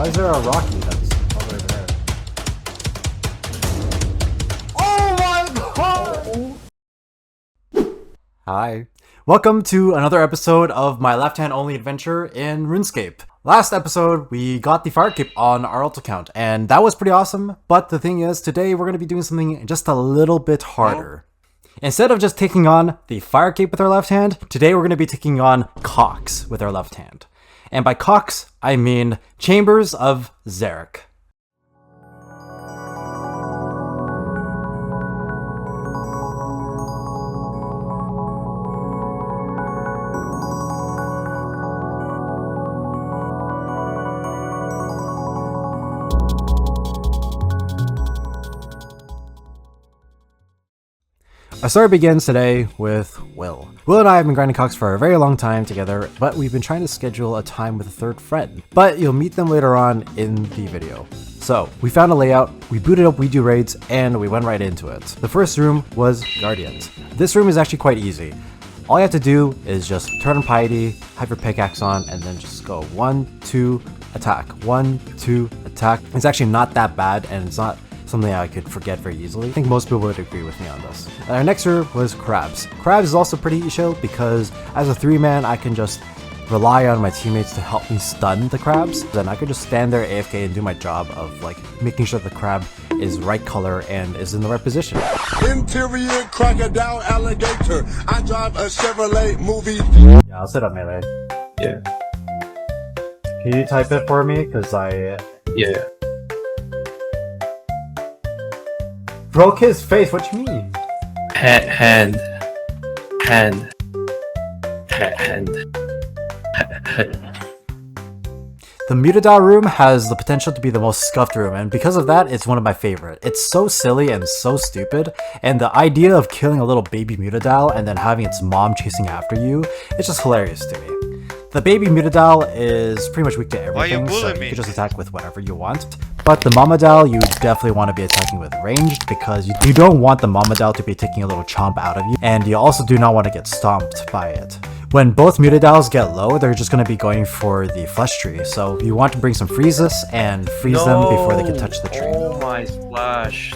Why is there a Rocky that's all the way over there? Oh my god! Hi. Welcome to another episode of my left-hand only adventure in RuneScape. Last episode, we got the fire cape on our ult account, and that was pretty awesome, but the thing is, today we're going to be doing something just a little bit harder. Instead of just taking on the fire cape with our left hand, today we're going to be taking on Cox with our left hand. And by Cox, I mean Chambers of Xeric. Our story begins today with Will. Will and I have been grinding Cox for a very long time together, but we've been trying to schedule a time with a third friend. But you'll meet them later on in the video. So, we found a layout, we booted up We Do Raids, and we went right into it. The first room was Guardians. This room is actually quite easy. All you have to do is just turn on Piety, have your pickaxe on, and then just go 1, 2, attack. 1, 2, attack. It's actually not that bad, and it's not something I could forget very easily. I think most people would agree with me on this. Our next room was Crabs. Crabs is also pretty chill because as a 3-man, I can just rely on my teammates to help me stun the crabs. Then I could just stand there AFK and do my job of like making sure the crab is right color and is in the right position. Interior crocodile alligator. I drive a Chevrolet movie. Yeah, I'll set up melee. Yeah. Can you type it for me? Cause Yeah. broke his face. What you mean? Hand. The Mutadile room has the potential to be the most scuffed room, and because of that, it's one of my favorite. It's so silly and so stupid, and the idea of killing a little baby Mutadile and then having its mom chasing after you, it's just hilarious to me. The baby Mutadile is pretty much weak to everything, so you can just attack with whatever you want. But the Mamadile, you definitely want to be attacking with ranged because you don't want the Mamadile to be taking a little chomp out of you, and you also do not want to get stomped by it. When both Mutadiles get low, they're just going to be going for the flesh tree, so you want to bring some freezes and freeze them before they can touch the tree. Oh my splash.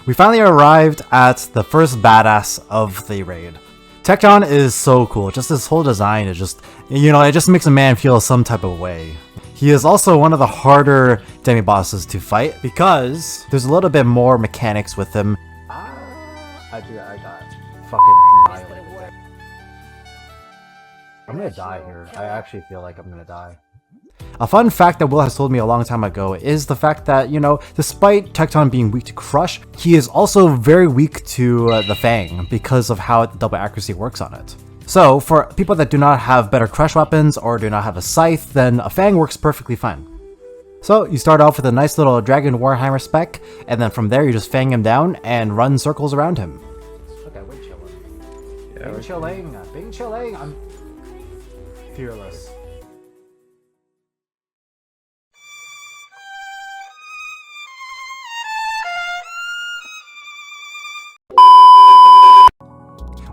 We finally arrived at the first badass of the raid. Tecton is so cool, just this whole design is just, you know, it just makes a man feel some type of way. He is also one of the harder demi-bosses to fight because there's a little bit more mechanics with him. I got fucking annihilated there. I'm gonna die here. I actually feel like I'm gonna die. A fun fact that Will has told me a long time ago is the fact that, you know, despite Tecton being weak to Crush, he is also very weak to the Fang because of how the double accuracy works on it. So, for people that do not have better Crush weapons or do not have a Scythe, then a Fang works perfectly fine. So, you start off with a nice little Dragon Warhammer spec, and then from there you just Fang him down and run circles around him. Okay, we're chilling. Yeah, Being chilling, I'm fearless.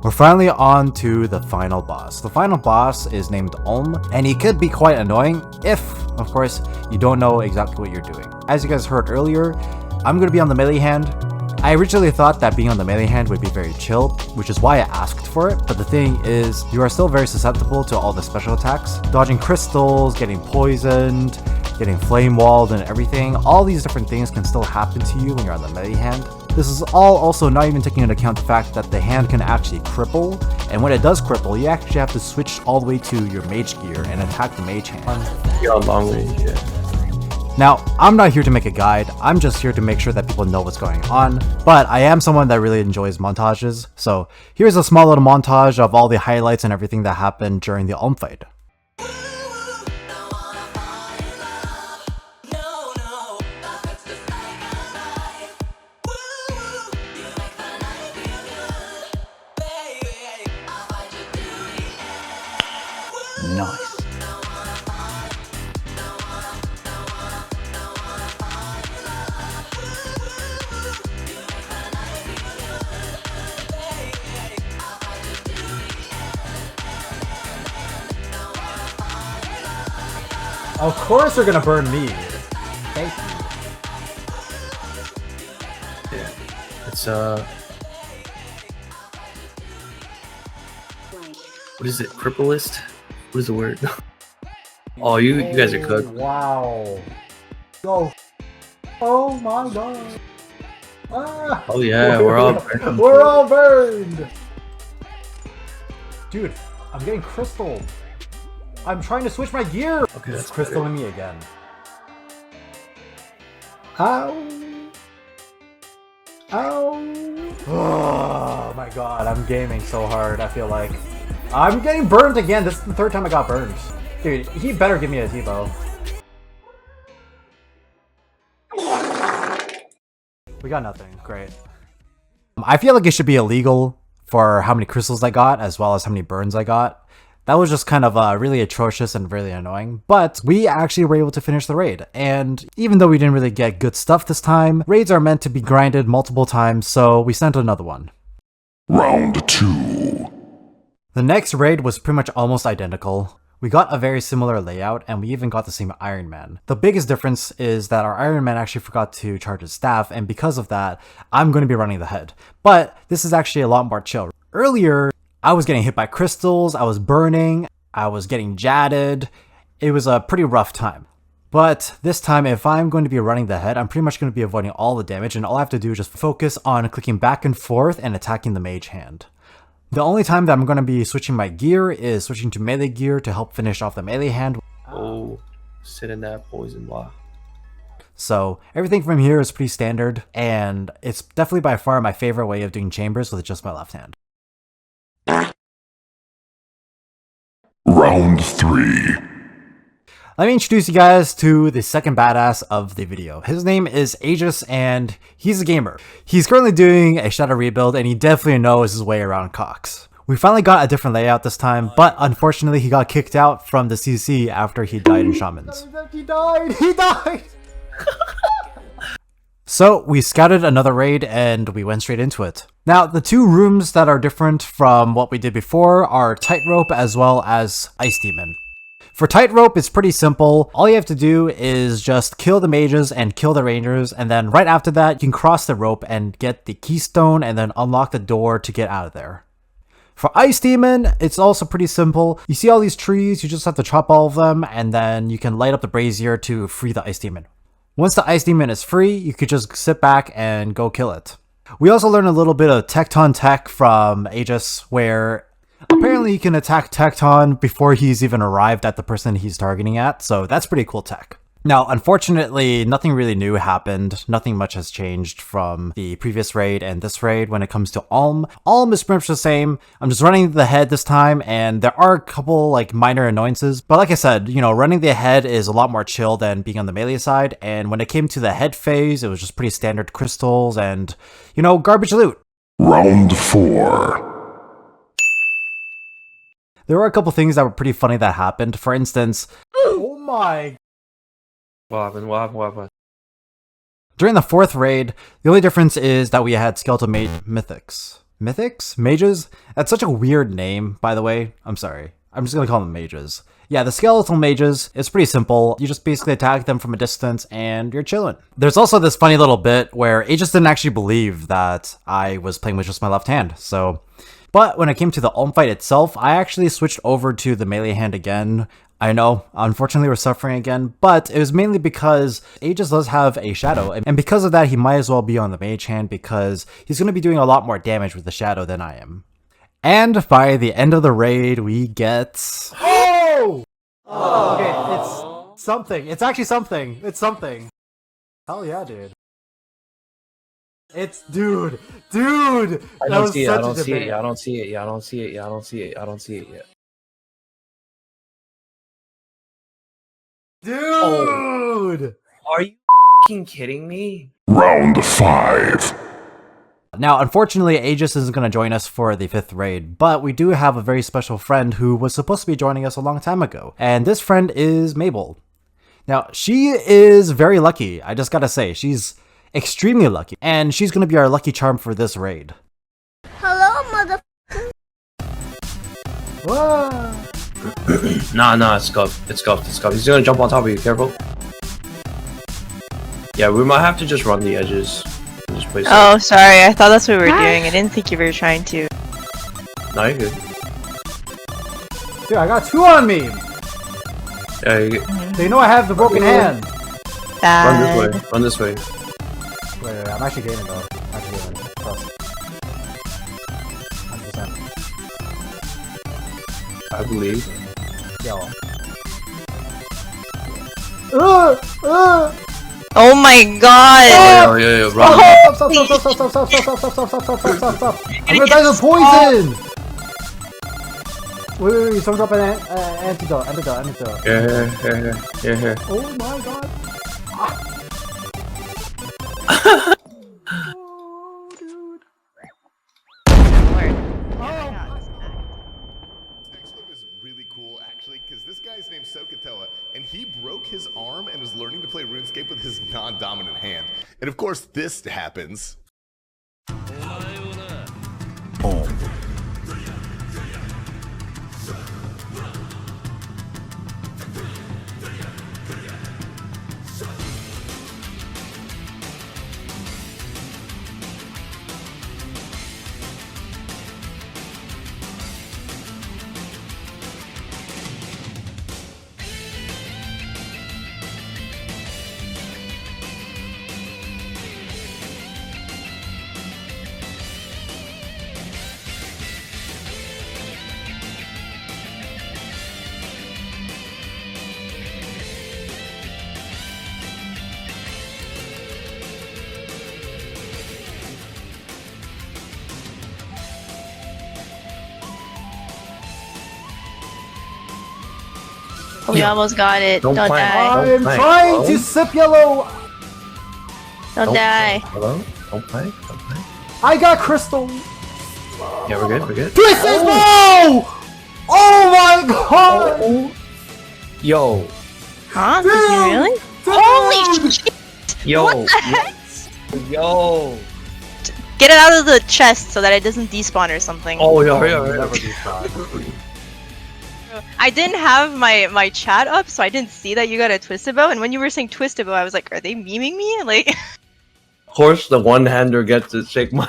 We're finally on to the final boss. The final boss is named Olm, and he could be quite annoying if, of course, you don't know exactly what you're doing. As you guys heard earlier, I'm going to be on the melee hand. I originally thought that being on the melee hand would be very chill, which is why I asked for it, but the thing is, you are still very susceptible to all the special attacks. Dodging crystals, getting poisoned, getting flame walled and everything. All these different things can still happen to you when you're on the melee hand. This is all also not even taking into account the fact that the hand can actually cripple, and when it does cripple, you actually have to switch all the way to your mage gear and attack the mage hand. You're on long range, yeah. Now, I'm not here to make a guide, I'm just here to make sure that people know what's going on, but I am someone that really enjoys montages, so here's a small little montage of all the highlights and everything that happened during the Ulm fight. Nice. Of course they're gonna burn me. Thank you. Yeah. It's what is it? Cripplist? What is the word? Oh, you guys are cooked. Wow. Go. Oh my god. Ah. Oh yeah, we're all burned. We're all burned. Dude, I'm getting crystal. I'm trying to switch my gear. Okay, It's that's crystalling me again. Ow. Ow. Oh my god, I'm gaming so hard, I feel like. I'm getting burned again. This is the third time I got burned. Dude, he better give me a T-bow. We got nothing. Great. I feel like it should be illegal for how many crystals I got, as well as how many burns I got. That was just kind of really atrocious and really annoying, but we actually were able to finish the raid. And even though we didn't really get good stuff this time, raids are meant to be grinded multiple times, so we sent another one. Round 2. The next raid was pretty much almost identical. We got a very similar layout, and we even got the same Iron Man. The biggest difference is that our Iron Man actually forgot to charge his staff, and because of that, I'm going to be running the head. But this is actually a lot more chill. Earlier, I was getting hit by crystals, I was burning, I was getting jatted. It was a pretty rough time. But this time, if I'm going to be running the head, I'm pretty much going to be avoiding all the damage, and all I have to do is just focus on clicking back and forth and attacking the mage hand. The only time that I'm going to be switching my gear is switching to melee gear to help finish off the melee hand. Oh, sit in that poison blah. So everything from here is pretty standard, and it's definitely by far my favorite way of doing chambers with just my left hand. Round 3. Let me introduce you guys to the second badass of the video. His name is Aegis, and he's a gamer. He's currently doing a shadow rebuild, and he definitely knows his way around Cox. We finally got a different layout this time, but unfortunately he got kicked out from the CC after he died in Shamans. He died! He died! So we scouted another raid and we went straight into it. Now, the two rooms that are different from what we did before are Tightrope as well as Ice Demon. For Tightrope, it's pretty simple. All you have to do is just kill the mages and kill the rangers, and then right after that, you can cross the rope and get the keystone and then unlock the door to get out of there. For Ice Demon, it's also pretty simple. You see all these trees, you just have to chop all of them, and then you can light up the brazier to free the Ice Demon. Once the Ice Demon is free, you could just sit back and go kill it. We also learned a little bit of Tecton tech from Aegis, where apparently you can attack Tecton before he's even arrived at the person he's targeting at, so that's pretty cool tech. Now, unfortunately, nothing really new happened. Nothing much has changed from the previous raid and this raid when it comes to Alm. Alm is pretty much the same. I'm just running the head this time, and there are a couple like minor annoyances. But like I said, you know, running the head is a lot more chill than being on the melee side. And when it came to the head phase, it was just pretty standard crystals and, you know, garbage loot. Round 4. There were a couple things that were pretty funny that happened. For instance, oh my... What happened? During the fourth raid, the only difference is that we had skeletal mythics. Mythics? Mages? That's such a weird name, by the way. I'm sorry. I'm just gonna call them mages. Yeah, the skeletal mages, it's pretty simple. You just basically attack them from a distance and you're chilling. There's also this funny little bit where Aegis didn't actually believe that I was playing with just my left hand, so... But when it came to the Ulm fight itself, I actually switched over to the melee hand again. I know, unfortunately we're suffering again, but it was mainly because Aegis does have a shadow, and because of that he might as well be on the mage hand because he's going to be doing a lot more damage with the shadow than I am. And by the end of the raid we get... Oh! Okay, it's something. It's actually something. It's something. Hell yeah, dude. It's... Dude! I don't see it yet. Dude! Oh. Are you f***ing kidding me? Round 5. Now, unfortunately, Aegis isn't going to join us for the 5th raid, but we do have a very special friend who was supposed to be joining us a long time ago, and this friend is Mabel. Now, she is very lucky, I just gotta say, she's extremely lucky, and she's going to be our lucky charm for this raid. Hello, mother. Whoa! Nah, it's scuffed. It's scuffed. It's scuffed. He's gonna jump on top of you. Careful. Yeah, we might have to just run the edges. And just play Oh, sorry. I thought that's what we were doing. I didn't think you were trying to. No, you're good. Dude, I got 2 on me! Yeah, you're good. They know I have the broken hand! Run this Bad. way. Run this way. Wait, I'm actually gaming though. I'm actually gaming. Trust. 100%. I believe. Yo. Oh my god! Yo, run. Stop! I'm gonna die of poison! Wait, someone drop an antidote. Yeah. Oh my god. Next clip is really cool, actually, because this guy's named Sokatoa, and he broke his arm and is learning to play RuneScape with his non-dominant hand. And of course, this happens. We almost got it. Don't Don't panic. die. I'm Thanks, trying bro. to sip yellow! Don't die. Hello? Don't panic. I got crystal! Yeah, we're good. Twisted bow! Oh my god! Yo. Huh? Did you Dude! really? Dude! Holy shit! Yo. What the heck? Yo. Get it out of the chest so that it doesn't despawn or something. Oh, yeah. Never do that. I didn't have my chat up, so I didn't see that you got a Twisted Bow. And when you were saying Twisted Bow, I was like, are they memeing me? Like, Of course, the one-hander gets to shake my.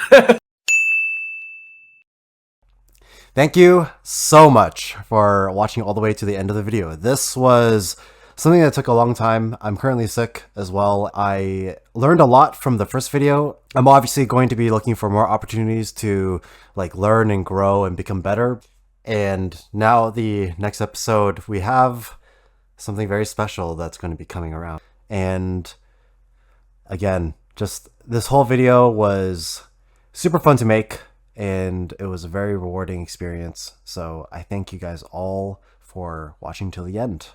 Thank you so much for watching all the way to the end of the video. This was something that took a long time. I'm currently sick as well. I learned a lot from the first video. I'm obviously going to be looking for more opportunities to like learn and grow and become better. And now the next episode, we have something very special that's going to be coming around. And again, just this whole video was super fun to make, and it was a very rewarding experience. So I thank you guys all for watching till the end.